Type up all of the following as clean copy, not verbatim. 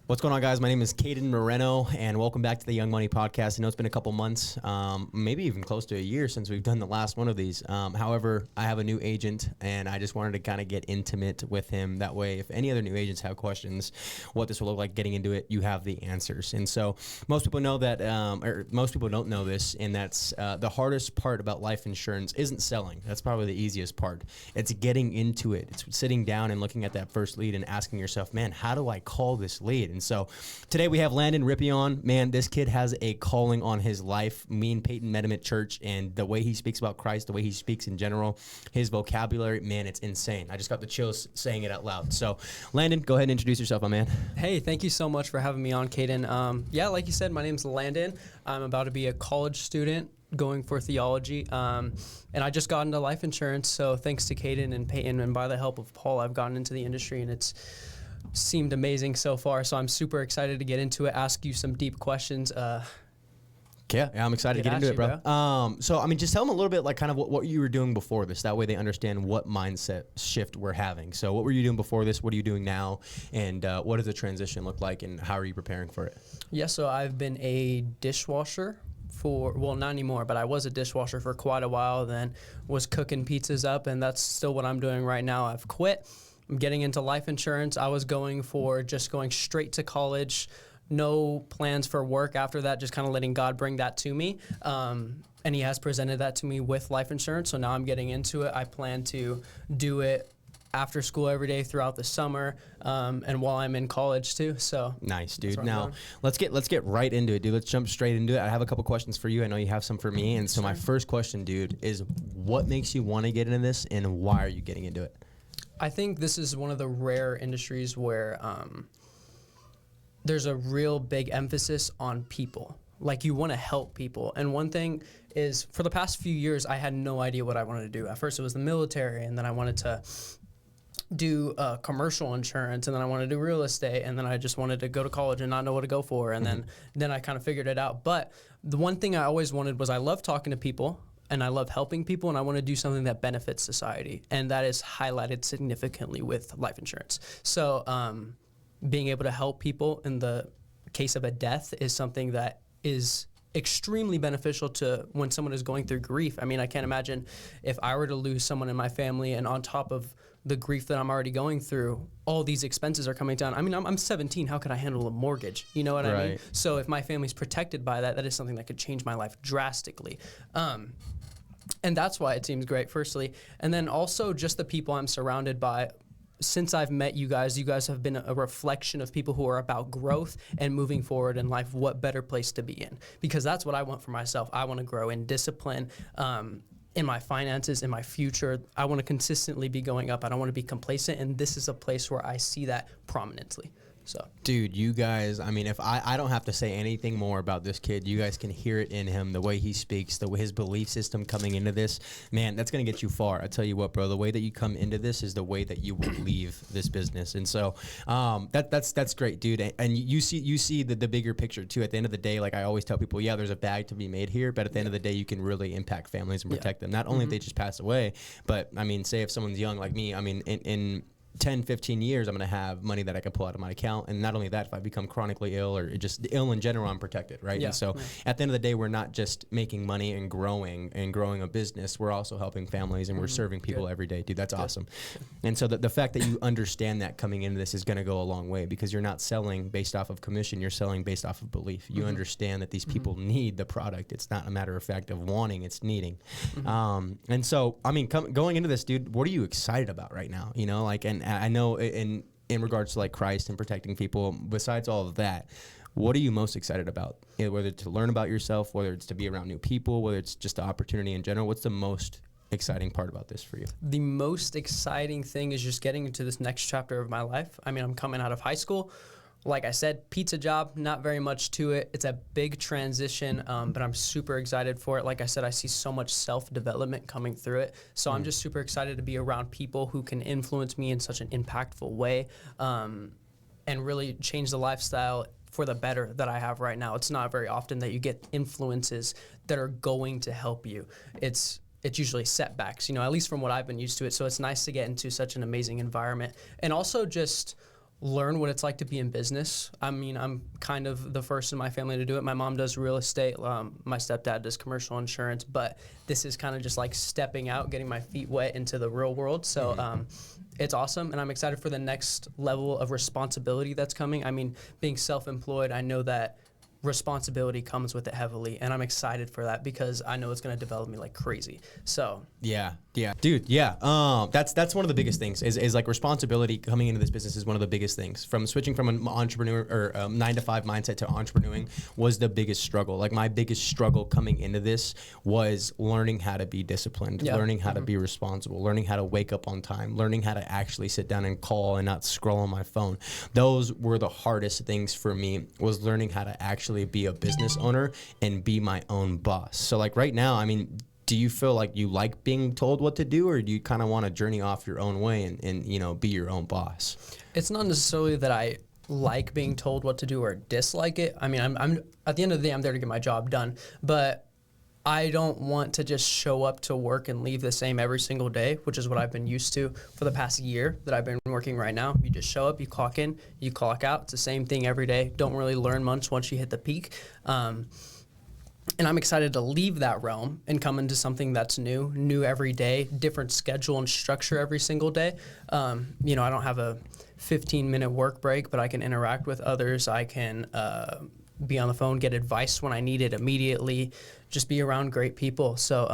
What's going on, guys? My name is Caden Moreno, and welcome back to the Young Money Podcast. I know it's been a couple months, maybe even close to a year since we've done the last one of these. However, I have a new agent, and I just wanted to kind of get intimate with him. That way, if any other new agents have questions, what this will look like getting into it, you have the answers. And so most people know that, or most people don't know this, and that's the hardest part about life insurance isn't selling. That's probably the easiest part. It's getting into it. It's sitting down and looking at that first lead and asking yourself, man, how do I call this lead? And so today we have Landon Rippey on. Man, this kid has a calling on his life. Me and Peyton met him at church, and the way he speaks about Christ, the way he speaks in general, his vocabulary, man, it's insane. I just got the chills saying it out loud. So, Landon, go ahead and introduce yourself, my man. Hey, thank you so much for having me on, Caden. Yeah, like you said, my name's Landon. I'm about to be a college student going for theology, and I just got into life insurance, so thanks to Caden and Peyton, and by the help of Paul, I've gotten into the industry, and it's seemed amazing so far, so I'm super excited to get into it, ask you some deep questions. Yeah, I'm excited to get into it, bro. So, I mean, just tell them a little bit, like, kind of what you were doing before this. That way they understand what mindset shift we're having. So what were you doing before this? What are you doing now? And what does the transition look like, and how are you preparing for it? Yeah, so I've been a dishwasher well, not anymore, but I was a dishwasher for quite a while, then was cooking pizzas up, and that's still what I'm doing right now. I've quit. I'm getting into life insurance. I was going straight to college, no plans for work after that, just kind of letting God bring that to me. And he has presented that to me with life insurance, so now I'm getting into it. I plan to do it after school every day throughout the summer, and while I'm in college too. So nice, dude. Now let's get right into it, dude. Let's jump straight into it. I have a couple questions for you. I know you have some for me, and so my first question, dude, is what makes you want to get into this, and why are you getting into it? I think this is one of the rare industries where there's a real big emphasis on people. Like, you want to help people. And one thing is, for the past few years, I had no idea what I wanted to do. At first, it was the military, and then I wanted to do commercial insurance, and then I wanted to do real estate, and then I just wanted to go to college and not know what to go for, and then I kind of figured it out. But the one thing I always wanted was, I love talking to people, and I love helping people, and I want to do something that benefits society, and that is highlighted significantly with life insurance. So being able to help people in the case of a death is something that is extremely beneficial to when someone is going through grief. I mean, I can't imagine if I were to lose someone in my family, and on top of the grief that I'm already going through, all these expenses are coming down. I mean, I'm 17. How could I handle a mortgage? You know what I mean? So if my family's protected by that, that is something that could change my life drastically. And that's why it seems great, firstly. And then also just the people I'm surrounded by. Since I've met you guys have been a reflection of people who are about growth and moving forward in life. What better place to be in? Because that's what I want for myself. I want to grow in discipline, in my finances, in my future. I want to consistently be going up. I don't want to be complacent, and this is a place where I see that prominently. So, dude, you guys, I mean, if I don't have to say anything more about this kid, you guys can hear it in him, the way he speaks, the way his belief system coming into this, man, that's going to get you far. I tell you what, bro, the way that you come into this is the way that you will leave this business. And so that's great, dude. And you see the bigger picture too. At the end of the day, like I always tell people, yeah, there's a bag to be made here, but at the end of the day, you can really impact families and protect them. Not only if they just pass away, but I mean, say if someone's young like me, I mean, in 10, 15 years, I'm going to have money that I can pull out of my account. And not only that, if I become chronically ill or just ill in general, I'm protected, right? Yeah. And so at the end of the day, we're not just making money and growing a business. We're also helping families, and we're serving people every day. Dude, that's awesome. And so the fact that you understand that coming into this is going to go a long way, because you're not selling based off of commission. You're selling based off of belief. You understand that these people need the product. It's not a matter of fact of wanting, it's needing. And so, I mean, going into this, dude, what are you excited about right now? You know, like, and I know in regards to like Christ and protecting people, besides all of that, what are you most excited about? Whether it's to learn about yourself, whether it's to be around new people, whether it's just the opportunity in general, what's the most exciting part about this for you? The most exciting thing is just getting into this next chapter of my life. I mean, I'm coming out of high school. Like I said, pizza job, not very much to it. It's a big transition, but I'm super excited for it. Like I said, I see so much self-development coming through it. So I'm just super excited to be around people who can influence me in such an impactful way, and really change the lifestyle for the better that I have right now. It's not very often that you get influences that are going to help you. It's usually setbacks, you know, at least from what I've been used to it. So it's nice to get into such an amazing environment. And also just learn what it's like to be in business. I mean, I'm kind of the first in my family to do it. My mom does real estate. My stepdad does commercial insurance, but this is kind of just like stepping out, getting my feet wet into the real world. So it's awesome, and I'm excited for the next level of responsibility that's coming. I mean, being self-employed, I know that responsibility comes with it heavily, and I'm excited for that because I know it's going to develop me like crazy. So yeah, dude, yeah. That's one of the biggest things is like responsibility coming into this business is one of the biggest things. From switching from an entrepreneur or 9-to-5 mindset to entrepreneuring was the biggest struggle. Like my biggest struggle coming into this was learning how to be disciplined, learning how to be responsible, learning how to wake up on time, learning how to actually sit down and call and not scroll on my phone. Those were the hardest things for me, was learning how to actually be a business owner and be my own boss. So like right now, I mean, do you feel like you like being told what to do, or do you kind of want to journey off your own way and you know, be your own boss? It's not necessarily that I like being told what to do or dislike it. I mean, I'm at the end of the day, I'm there to get my job done, but I don't want to just show up to work and leave the same every single day, which is what I've been used to for the past year that I've been working right now. You just show up, you clock in, you clock out. It's the same thing every day. Don't really learn much once you hit the peak. And I'm excited to leave that realm and come into something that's new every day, different schedule and structure every single day. You know, I don't have a 15-minute work break, but I can interact with others. I can be on the phone, get advice when I need it immediately, just be around great people. So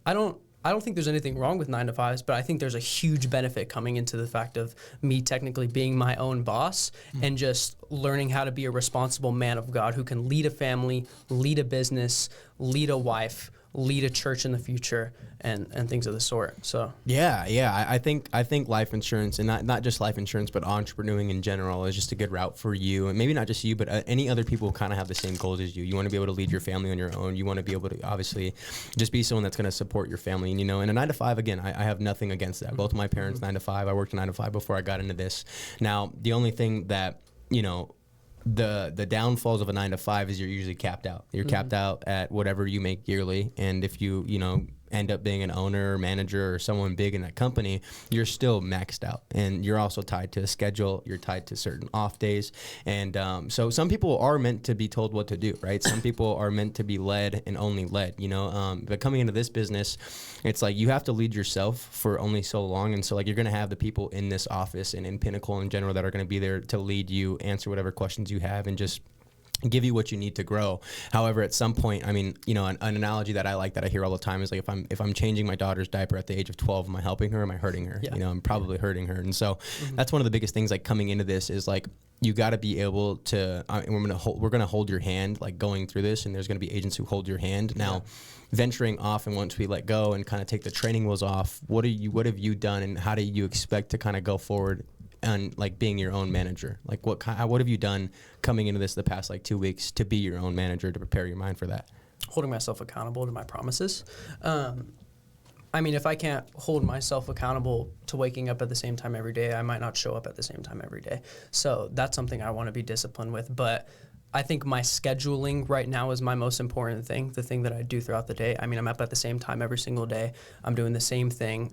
I don't think there's anything wrong with 9-to-5s, but I think there's a huge benefit coming into the fact of me technically being my own boss and just learning how to be a responsible man of God who can lead a family, lead a business, lead a wife, lead a church in the future, and things of the sort. So yeah, I think life insurance, and not just life insurance, but entrepreneuring in general, is just a good route for you, and maybe not just you, but any other people who kind of have the same goals as you. You want to be able to lead your family on your own. You want to be able to obviously just be someone that's going to support your family. And you know, in a 9-to-5, again, I have nothing against that. Both of my parents 9-to-5. I worked 9-to-5 before I got into this. Now, the only thing that, you know, the downfalls of a 9-to-5 is you're usually capped out. You're capped out at whatever you make yearly, and if you know, end up being an owner or manager or someone big in that company, you're still maxed out, and you're also tied to a schedule. You're tied to certain off days, and so some people are meant to be told what to do, right? Some people are meant to be led and only led, you know. But coming into this business, it's like you have to lead yourself for only so long, and so like you're gonna have the people in this office and in Pinnacle in general that are gonna be there to lead you, answer whatever questions you have, and just give you what you need to grow. However, at some point, I mean, you know, an analogy that I like that I hear all the time is like if I'm changing my daughter's diaper at the age of 12, am I helping her? Or am I hurting her? You know, I'm probably hurting her. And so that's one of the biggest things like coming into this is like you got to be able to. We're gonna hold your hand like going through this, and there's gonna be agents who hold your hand now. Venturing off, and once we let go and kind of take the training wheels off, what have you done, and how do you expect to kind of go forward and like being your own manager? Like what have you done coming into this the past like 2 weeks to be your own manager, to prepare your mind for that? Holding myself accountable to my promises. I mean, if I can't hold myself accountable to waking up at the same time every day, I might not show up at the same time every day. So that's something I want to be disciplined with. But I think my scheduling right now is my most important thing, the thing that I do throughout the day. I mean, I'm up at the same time every single day. I'm doing the same thing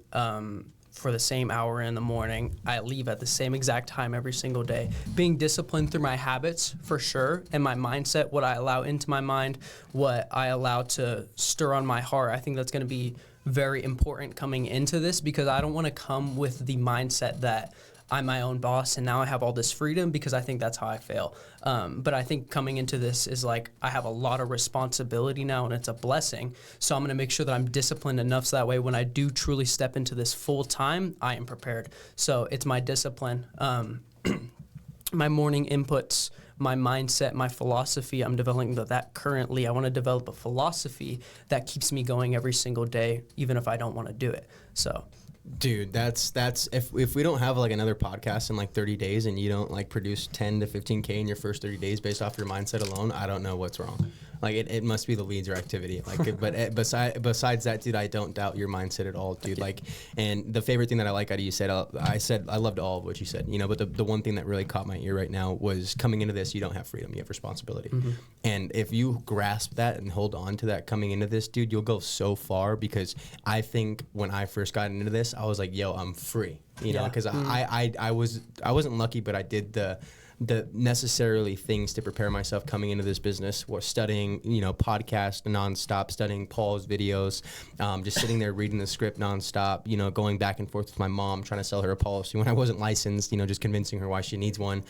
for the same hour in the morning. I leave at the same exact time every single day. Being disciplined through my habits, for sure, and my mindset, what I allow into my mind, what I allow to stir on my heart. I think that's going to be very important coming into this, because I don't want to come with the mindset that I'm my own boss and now I have all this freedom, because I think that's how I fail. But I think coming into this is like I have a lot of responsibility now, and it's a blessing. So I'm going to make sure that I'm disciplined enough so that way when I do truly step into this full time, I am prepared. So it's my discipline, my morning inputs, my mindset, my philosophy. I'm developing that currently. I want to develop a philosophy that keeps me going every single day, even if I don't want to do it. So. Dude, that's if we don't have like another podcast in like 30 days and you don't like produce 10 to 15K in your first 30 days based off your mindset alone, I don't know what's wrong. Like it must be the leads or activity. Like, but besides that, dude, I don't doubt your mindset at all, dude. Like, and the favorite thing that I like out of you said, I loved all of what you said, you know, but the one thing that really caught my ear right now was coming into this, you don't have freedom, you have responsibility. Mm-hmm. And if you grasp that and hold on to that coming into this, dude, you'll go so far, because I think when I first got into this, I was like, yo, I'm free, you know, because I wasn't lucky, but I did the necessarily things to prepare myself coming into this business. Was studying, you know, podcast nonstop, studying Paul's videos, just sitting there reading the script nonstop, you know, going back and forth with my mom, trying to sell her a policy when I wasn't licensed, you know, just convincing her why she needs one.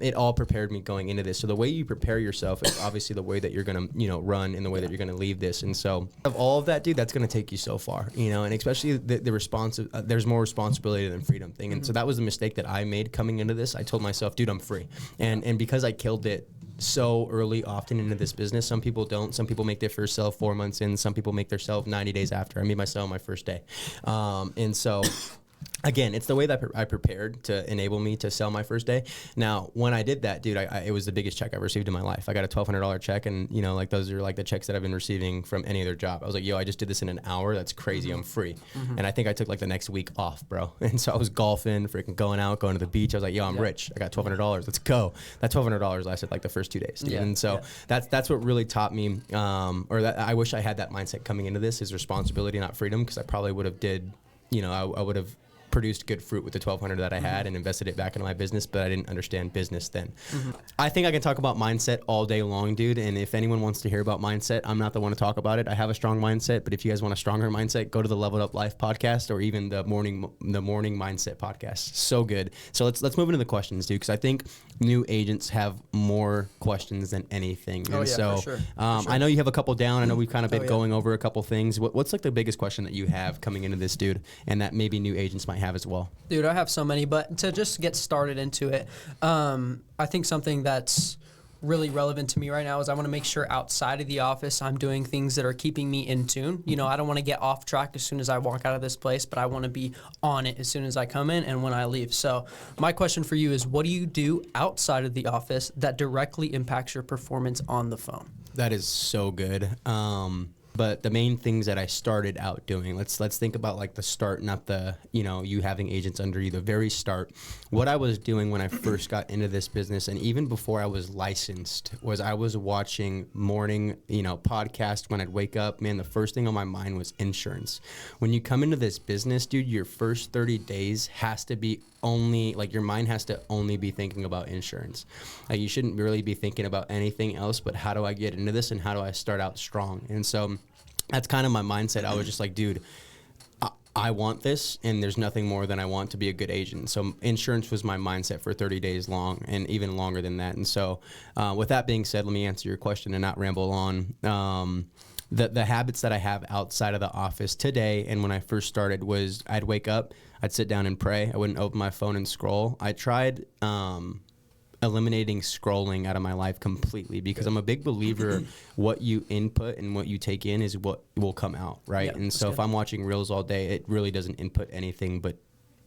It all prepared me going into this. So the way you prepare yourself is obviously the way that you're going to, you know, run, and the way that you're going to leave this. And so of all of that, dude, that's going to take you so far, you know, and especially there's more responsibility than freedom thing. And so that was the mistake that I made coming into this. I told myself, dude, I'm free. And because I killed it so early often into this business, some people don't. Some people make their first sale 4 months in. Some people make their sale 90 days after. I made my sale my first day. And so again, it's the way that I prepared to enable me to sell my first day. Now, when I did that, dude, it was the biggest check I've received in my life. I got a $1,200 check, and, you know, like, those are like the checks that I've been receiving from any other job. I was like, yo, I just did this in an hour. That's crazy. I'm free. And I think I took like the next week off, bro. And so I was golfing, freaking going to the beach. I was like, yo, I'm rich. I got $1,200. Let's go. That $1,200 lasted like the first 2 days. Dude. And so that's what really taught me, or that I wish I had that mindset coming into this, is responsibility, not freedom, because I probably would have I would have produced good fruit with the $1,200 that I had and invested it back into my business, but I didn't understand business then. I think I can talk about mindset all day long, dude. And if anyone wants to hear about mindset, I'm not the one to talk about it. I have a strong mindset, but if you guys want a stronger mindset, go to the Leveled Up Life podcast, or even the morning mindset podcast. So good. So let's move into the questions, dude, because I think new agents have more questions than anything. For sure. I know you have a couple down. I know we've kind of been going over a couple things. What's like the biggest question that you have coming into this, dude, and that maybe new agents might have as well? Dude, I have so many, but to just get started into it, I think something that's really relevant to me right now is I want to make sure outside of the office I'm doing things that are keeping me in tune. You know, I don't want to get off track as soon as I walk out of this place, but I want to be on it as soon as I come in and when I leave. So my question for you is, what do you do outside of the office that directly impacts your performance on the phone? That is so good. But the main things that I started out doing, let's think about like the start, not the, you know, you having agents under you, the very start. What I was doing when I first got into this business, and even before I was licensed, was I was watching morning, you know, podcast when I'd wake up. Man, the first thing on my mind was insurance. When you come into this business, dude, your first 30 days has to be only, like, your mind has to only be thinking about insurance. Like, you shouldn't really be thinking about anything else but how do I get into this and how do I start out strong. And so that's kind of my mindset. I was just like, dude, I want this, and there's nothing more than I want to be a good agent. So insurance was my mindset for 30 days long, and even longer than that. And so with that being said, let me answer your question and not ramble on. The habits that I have outside of the office today and when I first started was I'd wake up, I'd sit down and pray. I wouldn't open my phone and scroll. I tried eliminating scrolling out of my life completely, because I'm a big believer what you input and what you take in is what will come out, right? Yeah, and so if I'm watching reels all day, it really doesn't input anything but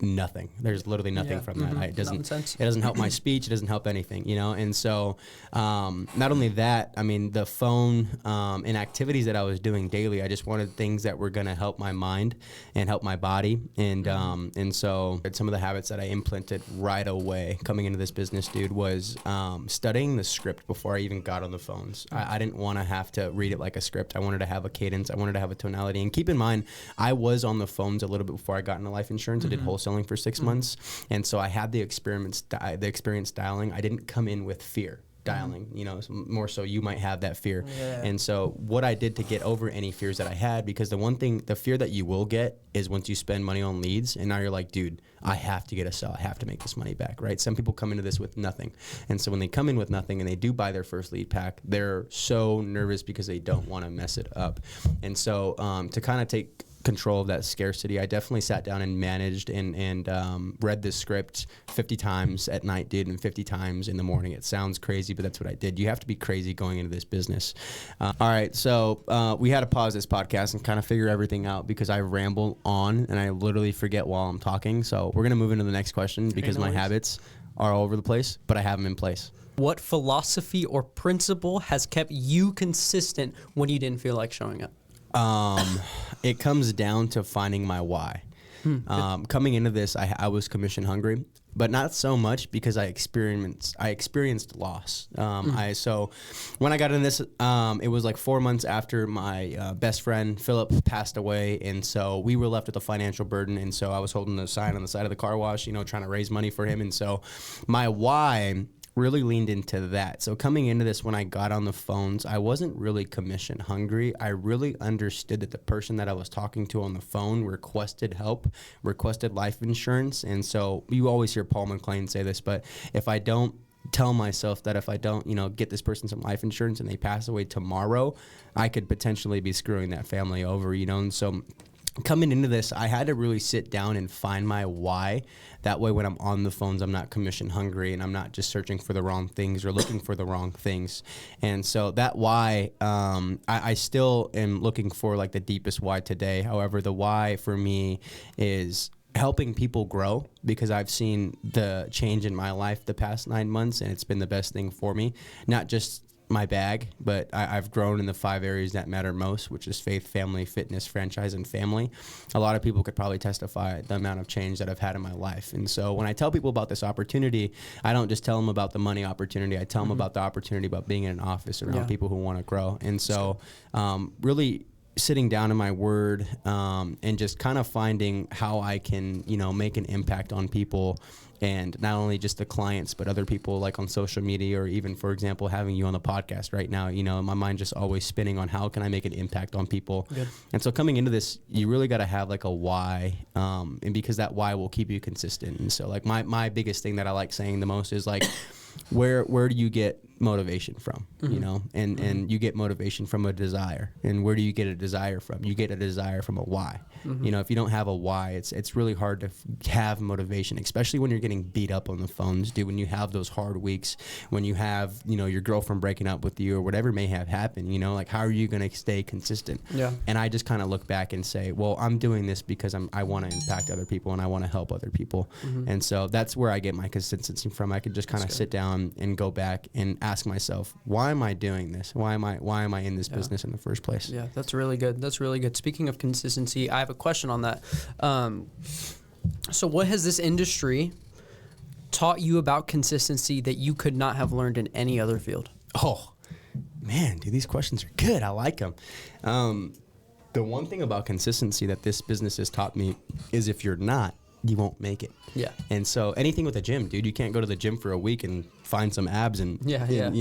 nothing. There's literally nothing from that. It doesn't help my speech. It doesn't help anything, you know? And so not only that, I mean, the phone and activities that I was doing daily, I just wanted things that were going to help my mind and help my body. And so some of the habits that I implemented right away coming into this business, dude, was studying the script before I even got on the phones. I didn't want to have to read it like a script. I wanted to have a cadence. I wanted to have a tonality. And keep in mind, I was on the phones a little bit before I got into life insurance. I did wholesale for 6 months, and so I had the experience dialing. I didn't come in with fear dialing, you know, more so you might have that fear. And so what I did to get over any fears that I had, because the fear that you will get is once you spend money on leads and now you're like, dude, I have to get a sell. I have to make this money back, right? Some people come into this with nothing. And so when they come in with nothing and they do buy their first lead pack, they're so nervous because they don't want to mess it up. And so to kind of take control of that scarcity, I definitely sat down and managed and read the script 50 times at night, dude, and 50 times in the morning. It sounds crazy, but that's what I did. You have to be crazy going into this business. All right, so we had to pause this podcast and kind of figure everything out because I ramble on and I literally forget while I'm talking. So we're going to move into the next question because my habits are all over the place, but I have them in place. What philosophy or principle has kept you consistent when you didn't feel like showing up? It comes down to finding my why. Coming into this, I was commission hungry, but not so much because I experienced loss. So when I got in this, it was like 4 months after my best friend Philip passed away, and so we were left with a financial burden. And so I was holding a sign on the side of the car wash, trying to raise money for him. And so my why really leaned into that. So coming into this, when I got on the phones, I wasn't really commission hungry. I really understood that the person that I was talking to on the phone requested help, requested life insurance. And so you always hear Paul McLean say this, but if I don't tell myself that if I don't, get this person some life insurance and they pass away tomorrow, I could potentially be screwing that family over, and so coming into this, I had to really sit down and find my why. That way, when I'm on the phones, I'm not commission hungry and I'm not just searching for the wrong things or looking for the wrong things. And so that why, I still am looking for like the deepest why today. However, the why for me is helping people grow, because I've seen the change in my life the past 9 months, and it's been the best thing for me. Not just my bag, but I've grown in the 5 areas that matter most, which is faith, family, fitness, franchise, and family. A lot of people could probably testify the amount of change that I've had in my life. And so when I tell people about this opportunity, I don't just tell them about the money opportunity. I tell them about the opportunity about being in an office around people who want to grow. And so really sitting down in my word and just kind of finding how I can, make an impact on people, and not only just the clients, but other people like on social media, or even, for example, having you on the podcast right now. My mind just always spinning on how can I make an impact on people. Good. And so coming into this, you really got to have like a why, and because that why will keep you consistent. And so like my biggest thing that I like saying the most is like, where do you get motivation from? And you get motivation from a desire. And where do you get a desire from? You get a desire from a why. If you don't have a why, it's really hard to have motivation, especially when you're getting beat up on the phones, dude. When you have those hard weeks, when you have your girlfriend breaking up with you or whatever may have happened, like how are you going to stay consistent? Yeah. And I just kind of look back and say, well, I'm doing this because I want to impact other people and I want to help other people. And so that's where I get my consistency from. I could just kind of sit down and go back and ask myself, why am I doing this? Why am I in this business in the first place? Yeah, that's really good. That's really good. Speaking of consistency, I have a question on that. So what has this industry taught you about consistency that you could not have learned in any other field? Oh, man, dude, these questions are good. I like them. The one thing about consistency that this business has taught me is if you're not, you won't make it. Yeah. And so anything with a gym, dude, you can't go to the gym for a week and find some abs and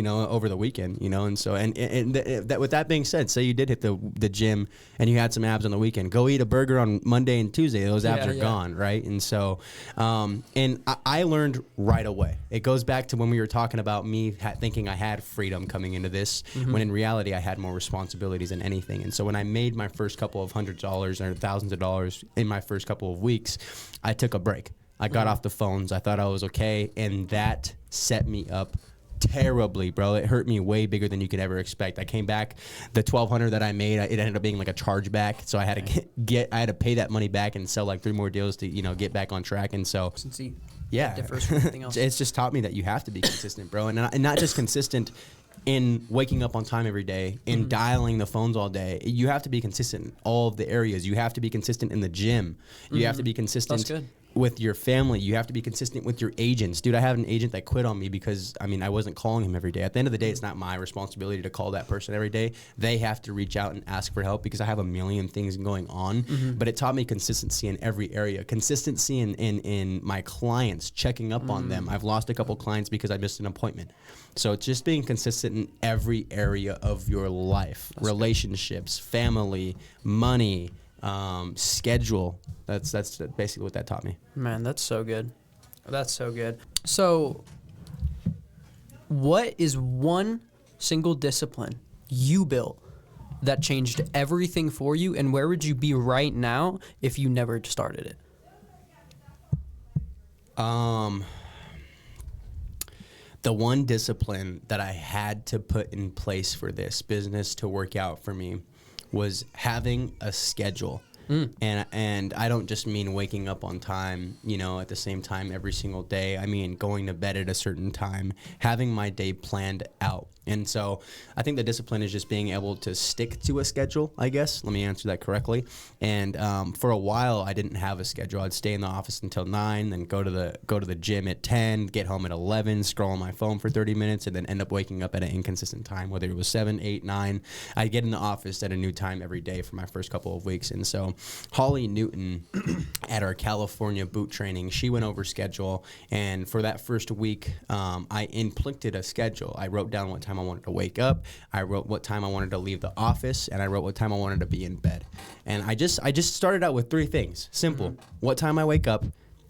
over the weekend, and so that with that being said, say you did hit the gym and you had some abs on the weekend, go eat a burger on Monday and Tuesday, those abs are gone, right? And so and I learned right away. It goes back to when we were talking about me thinking I had freedom coming into this, when in reality I had more responsibilities than anything. And so when I made my first couple of $100s or thousands of dollars in my first couple of weeks, I took a break. I got off the phones. I thought I was okay, and that set me up terribly, bro. It hurt me way bigger than you could ever expect. I came back, the $1,200 that I made, it ended up being like a chargeback, so I had to I had to pay that money back and sell like 3 more deals to get back on track. And so differs from anything else. It's just taught me that you have to be consistent, bro, and not just consistent in waking up on time every day, in dialing the phones all day. You have to be consistent in all of the areas. You have to be consistent in the gym. You have to be consistent with your family. You have to be consistent with your agents. Dude, I have an agent that quit on me because, I wasn't calling him every day. At the end of the day, it's not my responsibility to call that person every day. They have to reach out and ask for help because I have a million things going on. But it taught me consistency in every area. Consistency in my clients, checking up on them. I've lost a couple clients because I missed an appointment. So it's just being consistent in every area of your life. That's relationships, family, money, schedule. That's basically what that taught me. Man, that's so good. That's so good. So what is one single discipline you built that changed everything for you, and where would you be right now if you never started it? The one discipline that I had to put in place for this business to work out for me was having a schedule. And I don't just mean waking up on time, at the same time every single day. I mean going to bed at a certain time, having my day planned out. And so I think the discipline is just being able to stick to a schedule, I guess. Let me answer that correctly. And for a while, I didn't have a schedule. I'd stay in the office until 9, then go to the gym at 10, get home at 11, scroll on my phone for 30 minutes, and then end up waking up at an inconsistent time, whether it was 7, 8, 9. I'd get in the office at a new time every day for my first couple of weeks. And so Holly Newton at our California boot training, she went over schedule. And for that first week, I inflicted a schedule. I wrote down what time I wanted to wake up. I wrote what time I wanted to leave the office, and I wrote what time I wanted to be in bed. And I just started out with 3 things. Simple. What time I wake up,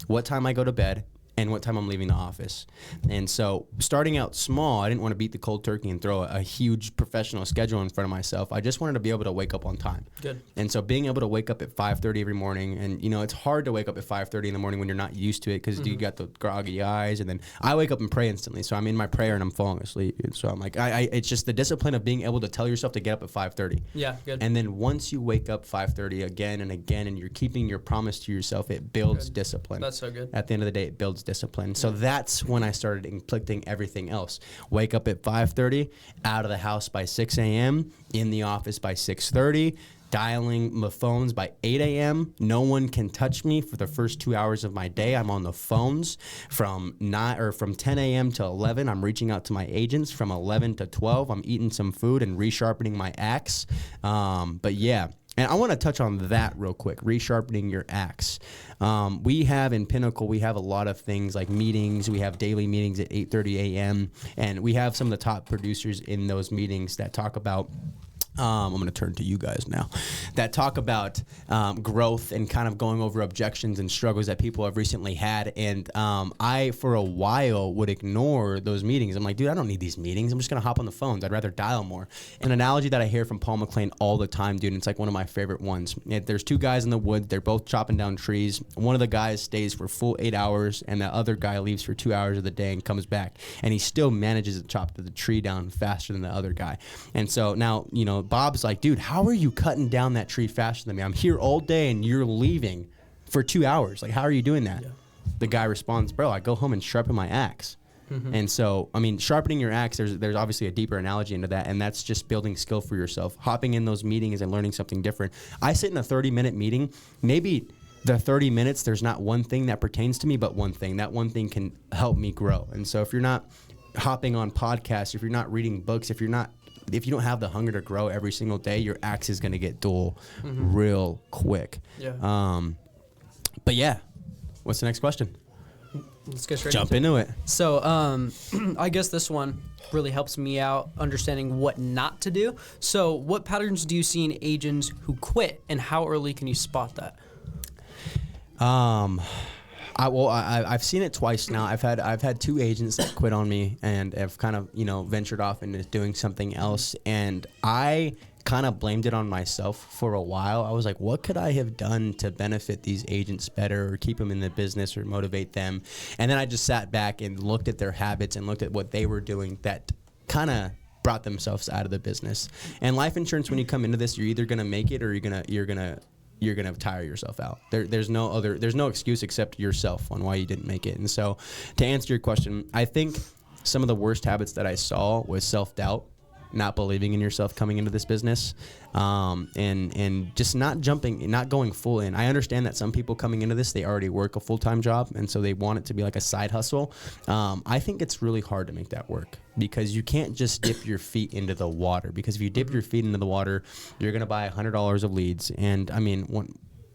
what time I go to bed, and what time I'm leaving the office. And so starting out small, I didn't want to beat the cold turkey and throw a huge professional schedule in front of myself. I just wanted to be able to wake up on time. Good. And so being able to wake up at 5:30 every morning, and it's hard to wake up at 5:30 in the morning when you're not used to it because you got the groggy eyes. And then I wake up and pray instantly. So I'm in my prayer and I'm falling asleep. And so I'm like, it's just the discipline of being able to tell yourself to get up at 5:30. Yeah, good. And then once you wake up 5:30 again and again, and you're keeping your promise to yourself, it builds discipline. That's so good. At the end of the day, it builds discipline. So that's when I started inflicting everything else. Wake up at 5:30, out of the house by 6 a.m., in the office by 6:30, dialing my phones by 8 a.m. No one can touch me for the first 2 hours of my day. I'm on the phones from 10 a.m. to 11. I'm reaching out to my agents. From 11 to 12, I'm eating some food and resharpening my axe. But yeah. And I want to touch on that real quick, resharpening your axe. We have in Pinnacle, we have a lot of things like meetings. We have daily meetings at 8:30 a.m. And we have some of the top producers in those meetings that talk about I'm going to turn to you guys now, that talk about growth and kind of going over objections and struggles that people have recently had. And I, for a while, would ignore those meetings. I'm like, dude, I don't need these meetings. I'm just going to hop on the phones. I'd rather dial more. An analogy that I hear from Paul McLean all the time, dude, and it's like one of my favorite ones. There's 2 guys in the woods. They're both chopping down trees. One of the guys stays for full 8 hours, and the other guy leaves for 2 hours of the day and comes back. And he still manages to chop the tree down faster than the other guy. And so now, Bob's like, dude, how are you cutting down that tree faster than me? I'm here all day and you're leaving for 2 hours. Like, how are you doing that? Yeah. The guy responds, bro, I go home and sharpen my axe. And so, I mean, sharpening your axe, there's obviously a deeper analogy into that, and that's just building skill for yourself, hopping in those meetings and learning something different. I sit in a 30-minute meeting, maybe the 30 minutes, there's not one thing that pertains to me, but one thing. That one thing can help me grow. And so if you're not hopping on podcasts, if you're not reading books, if you don't have the hunger to grow every single day, your axe is going to get dull real quick. Yeah. But yeah, what's the next question? Let's get straight Jump into it. So I guess this one really helps me out understanding what not to do. So what patterns do you see in agents who quit, and how early can you spot that? I've seen it twice now. I've had 2 agents that quit on me and have kind of ventured off into doing something else, and I kind of blamed it on myself for a while. I was like, what could I have done to benefit these agents better, or keep them in the business, or motivate them? And then I just sat back and looked at their habits and looked at what they were doing that kind of brought themselves out of the business. And life insurance, when you come into this, you're either gonna make it or you're gonna tire yourself out. There's no excuse except yourself on why you didn't make it. And so, to answer your question, I think some of the worst habits that I saw was self-doubt, not believing in yourself coming into this business, and just not going full in. I understand that some people coming into this, they already work a full-time job, and so they want it to be like a side hustle. I think it's really hard to make that work, because you can't just dip your feet into the water, because if you dip your feet into the water, you're going to buy $100 of leads. And I mean,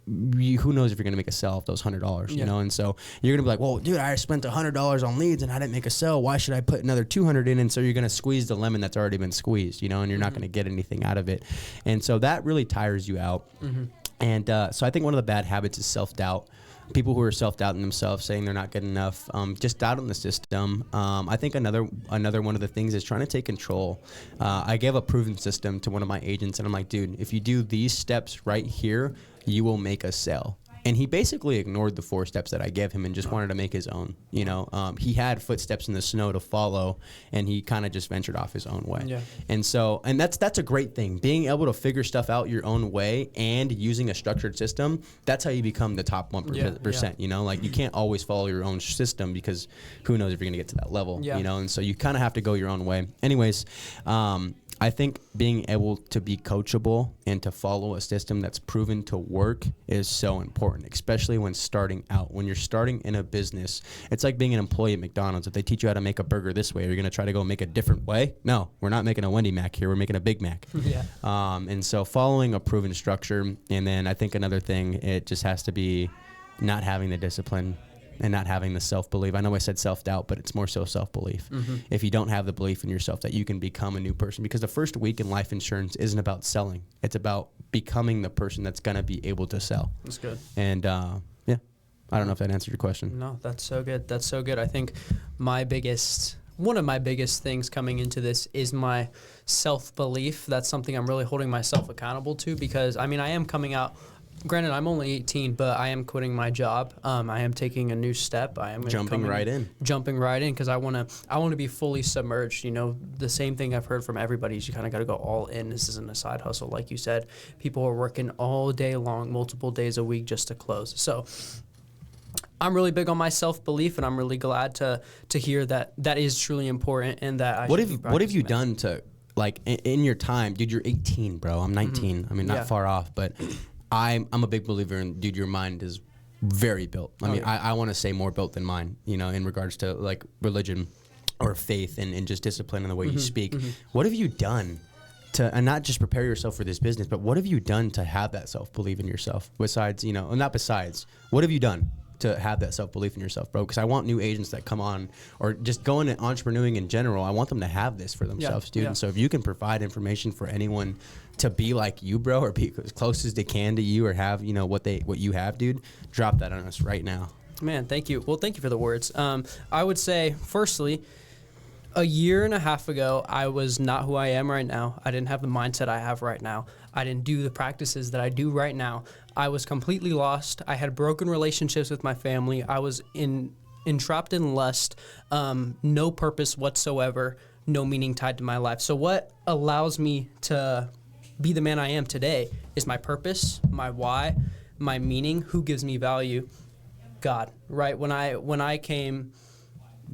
who knows if you're going to make a sale off those $100, And so you're going to be like, well, dude, I spent $100 on leads and I didn't make a sale. Why should I put another 200 in? And so you're going to squeeze the lemon that's already been squeezed, and you're not going to get anything out of it. And so that really tires you out. And so I think one of the bad habits is self-doubt. People who are self-doubting themselves, saying they're not good enough, just doubting the system. I think another one of the things is trying to take control. I gave a proven system to one of my agents, and I'm like, dude, if you do these steps right here, you will make a sale. And he basically ignored the 4 steps that I gave him and just wanted to make his own. You know, he had footsteps in the snow to follow, and he kind of just ventured off his own way. Yeah. And so, and that's a great thing. Being able to figure stuff out your own way and using a structured system, that's how you become the top 1%. You know, like you can't always follow your own system because who knows if you're going to get to that level, you know? And so you kind of have to go your own way. Anyways, I think being able to be coachable and to follow a system that's proven to work is so important, especially when starting out. When you're starting in a business, it's like being an employee at McDonald's. If they teach you how to make a burger this way, are you going to try to go make a different way? No, we're not making a Wendy Mac here. We're making a Big Mac. And so following a proven structure. And then I think another thing, it just has to be not having the discipline and not having the self-belief. I know I said self-doubt, but it's more so self-belief. If you don't have the belief in yourself that you can become a new person, because the first week in life insurance isn't about selling. It's about becoming the person that's going to be able to sell. That's good. And yeah, I don't know if that answered your question. No, that's so good. That's so good. I think one of my biggest things coming into this is my self-belief. That's something I'm really holding myself accountable to, because I mean, I am coming out. Granted, I'm only 18, but I am quitting my job. I am taking a new step. I am jumping right in because I want to be fully submerged. You know, the same thing I've heard from everybody is you kind of got to go all in. This isn't a side hustle, like you said. People are working all day long, multiple days a week just to close. So I'm really big on my self-belief, and I'm really glad to hear that is truly important and that I What have you done to, like, in your time? Dude, you're 18, bro. I'm 19. I mean, not far off, but I'm a big believer in, dude, your mind is very built. I mean, I want to say more built than mine, you know, in regards to like religion or faith and just discipline in the way you speak. What have you done to, and not just prepare yourself for this business, but what have you done to have that self-belief in yourself? Besides, you know, not besides, what have you done to have that self-belief in yourself, bro? Because I want new agents that come on or just go into entrepreneuring in general. I want them to have this for themselves, dude. And so if you can provide information for anyone to be like you, bro, or be as close as they can to you, or have, you know, what you have, dude, drop that on us right now. Man, thank you. Well, thank you for the words. I would say, firstly, a year and a half ago, I was not who I am right now. I didn't have the mindset I have right now. I didn't do the practices that I do right now. I was completely lost. I had broken relationships with my family. I was entrapped in lust, no purpose whatsoever, no meaning tied to my life. So what allows me to be the man I am today is my purpose, my why, my meaning, who gives me value, God, right? When I came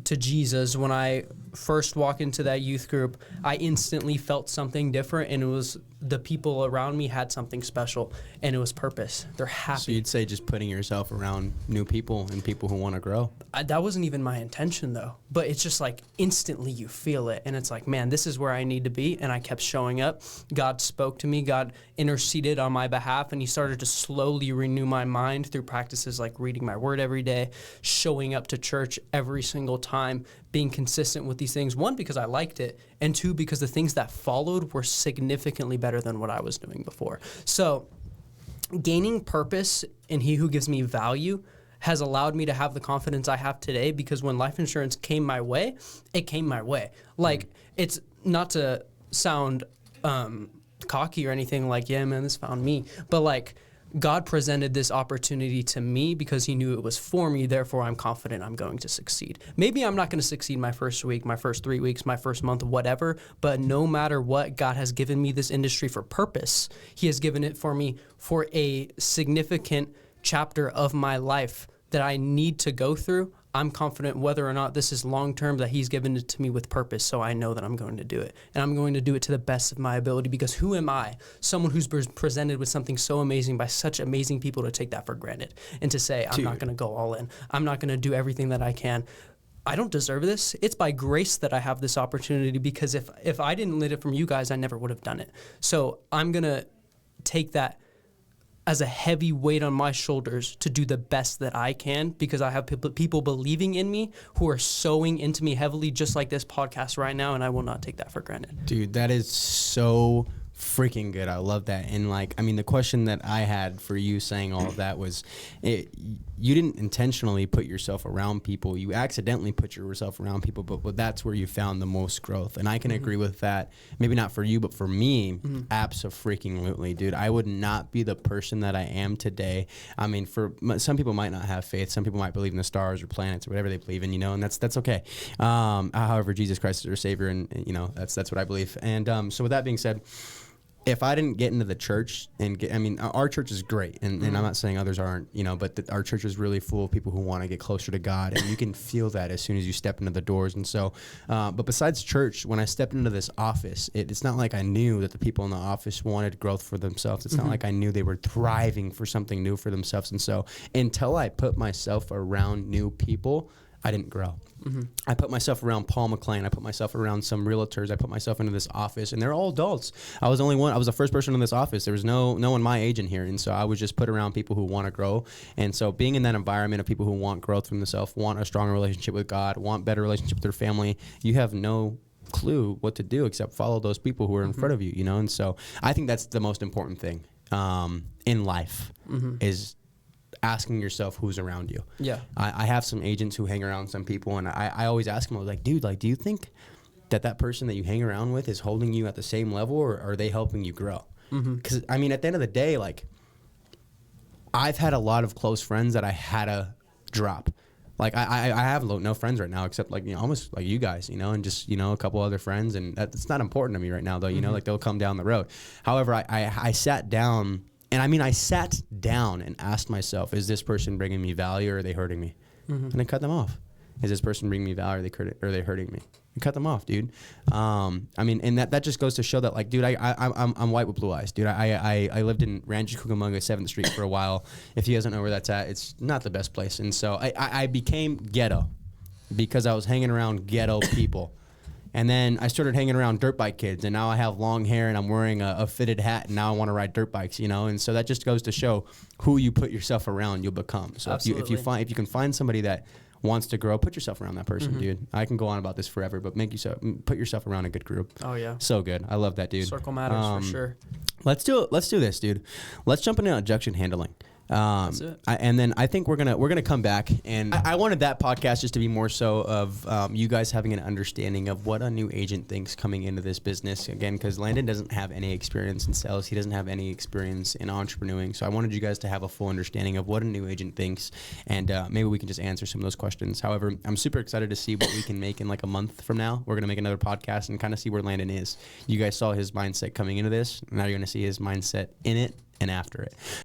to Jesus, when I first walked into that youth group, I instantly felt something different, and it was the people around me had something special, and it was purpose. They're happy. So you'd say just putting yourself around new people and people who want to grow. That wasn't even my intention, though. But it's just like instantly you feel it, and it's like, man, this is where I need to be. And I kept showing up. God spoke to me. God interceded on my behalf, and he started to slowly renew my mind through practices like reading my word every day, showing up to church every single time, being consistent with these things. One, because I liked it, and two, because the things that followed were significantly better than what I was doing before. So gaining purpose in he who gives me value has allowed me to have the confidence I have today, because when life insurance came my way, it came my way. Like, it's not to sound cocky or anything, like, yeah, man, this found me. But like, God presented this opportunity to me because he knew it was for me. Therefore, I'm confident I'm going to succeed. Maybe I'm not going to succeed my first week, my first 3 weeks, my first month, whatever. But no matter what, God has given me this industry for purpose. He has given it for me for a significant chapter of my life that I need to go through. I'm confident whether or not this is long-term, that he's given it to me with purpose, so I know that I'm going to do it. And I'm going to do it to the best of my ability, because who am I? Someone who's presented with something so amazing by such amazing people, to take that for granted and to say, I'm not going to go all in. I'm not going to do everything that I can. I don't deserve this. It's by grace that I have this opportunity, because if I didn't learn it from you guys, I never would have done it. So I'm going to take that as a heavy weight on my shoulders to do the best that I can, because I have people believing in me who are sowing into me heavily, just like this podcast right now, and I will not take that for granted. Dude, that is so freaking good. I love that. And like, I mean, the question that I had for you saying all of that was, you didn't intentionally put yourself around people. You accidentally put yourself around people, but that's where you found the most growth. And I can agree with that. Maybe not for you, but for me, abso-freaking-lutely, dude. I would not be the person that I am today. I mean, some people might not have faith. Some people might believe in the stars or planets or whatever they believe in, you know, and that's okay. However, Jesus Christ is their Savior, and you know, that's what I believe. And so with that being said, if I didn't get into the church our church is great, and I'm not saying others aren't, you know, but our church is really full of people who want to get closer to God, and you can feel that as soon as you step into the doors. And so, but besides church, when I stepped into this office, it's not like I knew that the people in the office wanted growth for themselves. It's not like I knew they were thriving for something new for themselves. And so until I put myself around new people, I didn't grow. I put myself around Paul McLean. I put myself around some realtors. I put myself into this office, and they're all adults. I was the first person in this office. There was no one my age in here, and so I was just put around people who want to grow. And so being in that environment of people who want growth from themselves, want a stronger relationship with God, want better relationship with their family, you have no clue what to do except follow those people who are in front of you, you know. And so I think that's the most important thing in life is asking yourself who's around you. Yeah. I have some agents who hang around some people, and I always ask them, I was like, dude, like, do you think that person that you hang around with is holding you at the same level, or are they helping you grow? Because, I mean, at the end of the day, like, I've had a lot of close friends that I had to drop. Like, I have no friends right now except, like, you know, almost like you guys, you know, and just, you know, a couple other friends. And that's not important to me right now, though, you know, like, they'll come down the road. However, I sat down. And I mean, I sat down and asked myself, is this person bringing me value, or are they hurting me? And I cut them off. Is this person bringing me value, or are they hurting me? And cut them off, dude. I mean, and that just goes to show that, like, dude, I'm white with blue eyes, dude. I lived in Rancho Cucamonga, 7th Street for a while. If you guys don't know where that's at, it's not the best place. And so I became ghetto because I was hanging around ghetto people. And then I started hanging around dirt bike kids, and now I have long hair and I'm wearing a fitted hat, and now I want to ride dirt bikes, you know. And so that just goes to show who you put yourself around, you'll become. So if you can find somebody that wants to grow, put yourself around that person, dude. I can go on about this forever, but put yourself around a good group. Oh yeah, so good. I love that, dude. Circle matters for sure. Let's do this, dude. Let's jump into objection handling. And then I think we're gonna come back, and I wanted that podcast just to be more so of you guys having an understanding of what a new agent thinks coming into this business. Again, because Landon doesn't have any experience in sales, he doesn't have any experience in entrepreneuring. So I wanted you guys to have a full understanding of what a new agent thinks, and maybe we can just answer some of those questions. However, I'm super excited to see what we can make in like a month from now. We're gonna make another podcast and kind of see where Landon is. You guys saw his mindset coming into this, and now you're gonna see his mindset in it and after it.